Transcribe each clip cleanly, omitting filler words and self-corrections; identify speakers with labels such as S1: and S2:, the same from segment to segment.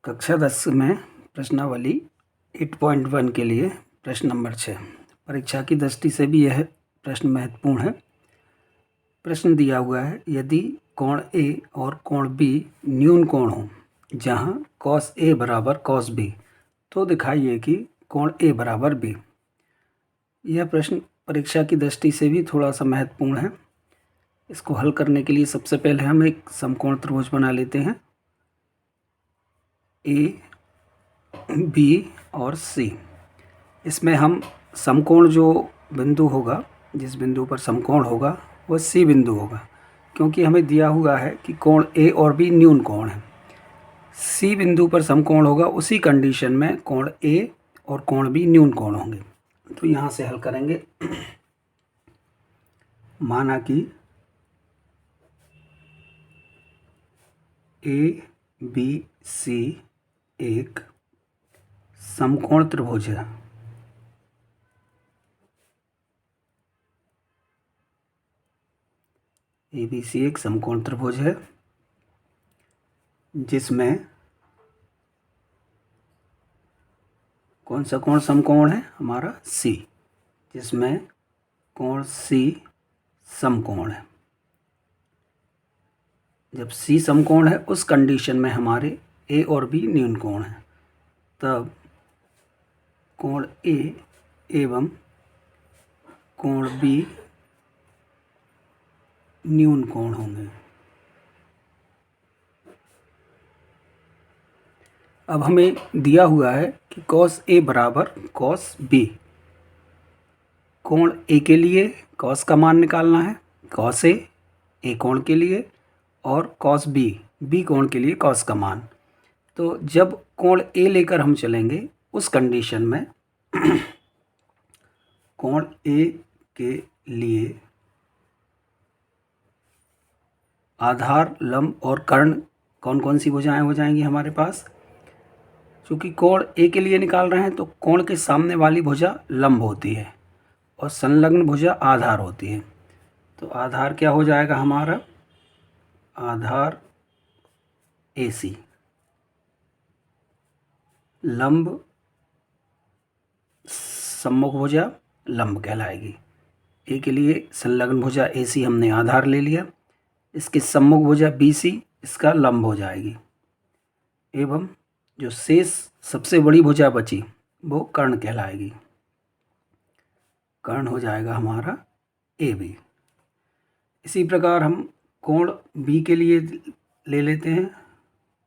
S1: कक्षा 10 में प्रश्नावली 8.1 के लिए प्रश्न नंबर 6। परीक्षा की दृष्टि से भी यह प्रश्न महत्वपूर्ण है। प्रश्न दिया हुआ है, यदि कोण ए और कोण बी न्यून कोण हो जहां cos ए बराबर cos बी, तो दिखाइए कि कोण ए बराबर बी। यह प्रश्न परीक्षा की दृष्टि से भी थोड़ा सा महत्वपूर्ण है। इसको हल करने के लिए सबसे पहले हम एक समकोण त्रिभुज बना लेते हैं, ए बी और सी। इसमें हम समकोण जो बिंदु होगा, जिस बिंदु पर समकोण होगा वह सी बिंदु होगा, क्योंकि हमें दिया हुआ है कि कोण ए और बी न्यून कोण है। सी बिंदु पर समकोण होगा, उसी कंडीशन में कोण ए और कोण बी न्यून कोण होंगे। तो यहाँ से हल करेंगे। माना कि ए बी सी एक समकोण त्रिभुज है। ए बी सी एक समकोण त्रिभुज है जिसमें कौन सा कोण समकोण है? हमारा सी, जिसमें कोण सी समकोण है। जब सी समकोण है उस कंडीशन में हमारे ए और बी न्यून कोण है, तब कोण ए एवं कोण बी न्यून कोण होंगे। अब हमें दिया हुआ है कि cos ए बराबर cos बी। कोण ए के लिए cos का मान निकालना है, cos ए कोण के लिए, और cos बी कोण के लिए cos का मान। तो जब कोण ए लेकर हम चलेंगे उस कंडीशन में कोण ए के लिए आधार, लंब और कर्ण कौन कौन सी भुजाएं हो जाएंगी हमारे पास? चूँकि कोण ए के लिए निकाल रहे हैं तो कोण के सामने वाली भुजा लंब होती है और संलग्न भुजा आधार होती है। तो आधार क्या हो जाएगा हमारा? आधार AC। लंब सम्मुख भुजा लंब कहलाएगी। ए के लिए संलग्न भुजा AC हमने आधार ले लिया, इसकी सम्मुख भुजा BC इसका लंब हो जाएगी, एवं जो शेष सबसे बड़ी भुजा बची वो कर्ण कहलाएगी। कर्ण हो जाएगा हमारा AB। इसी प्रकार हम कोण B के लिए ले लेते हैं।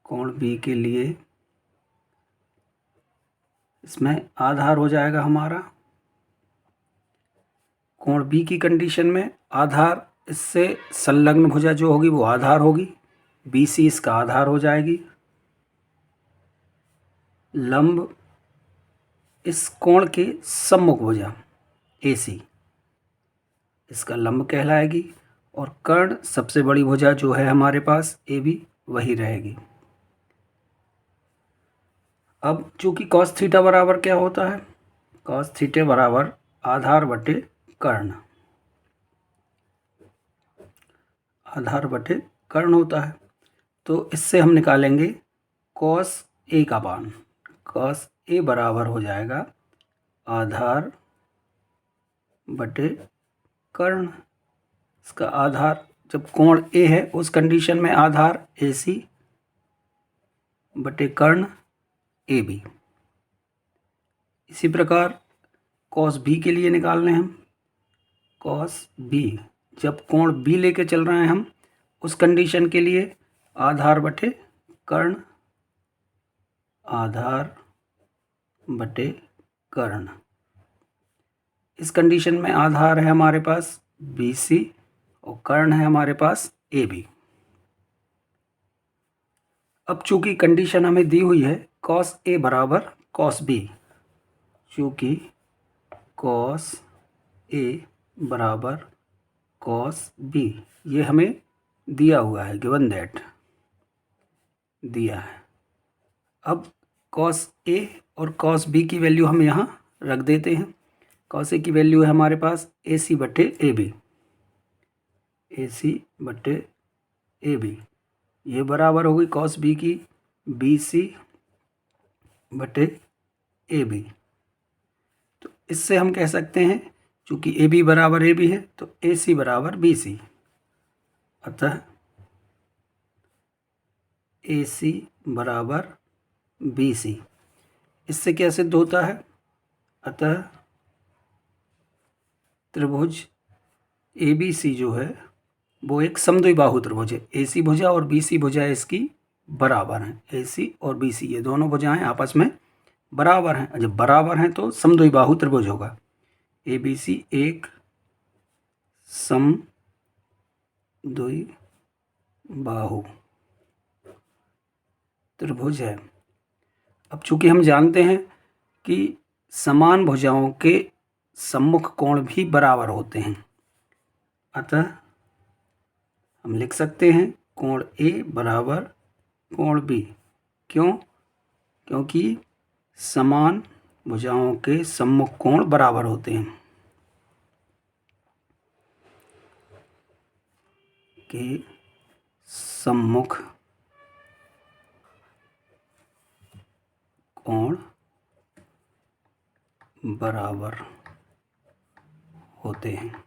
S1: कोण B के लिए इसमें आधार हो जाएगा हमारा, कोण B की कंडीशन में आधार, इससे संलग्न भुजा जो होगी वो आधार होगी, BC इसका आधार हो जाएगी। लंब इस कोण के सम्मुख भुजा AC इसका लंब कहलाएगी, और कर्ण सबसे बड़ी भुजा जो है हमारे पास AB वही रहेगी। अब चूंकि cos थीटा बराबर क्या होता है? cos थीटा बराबर आधार बटे कर्ण, आधार बटे कर्ण होता है। तो इससे हम निकालेंगे cos A का मान। cos A बराबर हो जाएगा आधार बटे कर्ण। इसका आधार, जब कोण A है उस कंडीशन में आधार AC बटे कर्ण AB। इसी प्रकार cos B के लिए निकालने हम। cos B, जब कोण B लेके चल रहे हैं हम उस कंडीशन के लिए आधार बटे कर्ण, आधार बटे कर्ण। इस कंडीशन में आधार है हमारे पास BC और कर्ण है हमारे पास AB। अब चूंकि कंडीशन हमें दी हुई है cos A बराबर cos B, चूंकि cos A बराबर cos B ये हमें दिया हुआ है, गिवन दैट दिया है। अब cos A और cos B की वैल्यू हम यहाँ रख देते हैं। cos A की वैल्यू है हमारे पास AC बटे AB, AC बटे AB, ये बराबर होगी cos B की BC बटे ए बी। तो इससे हम कह सकते हैं चूँकि ए बी बराबर ए बी है तो ए सी बराबर बी सी, अतः ए सी बराबर बी सी। इससे क्या सिद्ध होता है, अतः त्रिभुज ए बी सी जो है वो एक समद्विबाहु त्रिभुज है। ए सी भुजा और बी सी भुजा इसकी बराबर हैं। ए सी और बी सी ये दोनों भुजाएं आपस में बराबर हैं। जब बराबर हैं तो समद्विबाहु त्रिभुज होगा। ए बी सी एक समद्विबाहु त्रिभुज है। अब चूंकि हम जानते हैं कि समान भुजाओं के सम्मुख कोण भी बराबर होते हैं, अतः हम लिख सकते हैं कोण ए बराबर कोण बी। क्यों? क्योंकि समान भुजाओं के सम्मुख कोण बराबर होते हैं। के सम्मुख कोण बराबर होते हैं।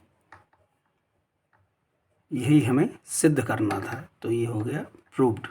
S1: यही हमें सिद्ध करना था, तो ये हो गया प्रूव्ड।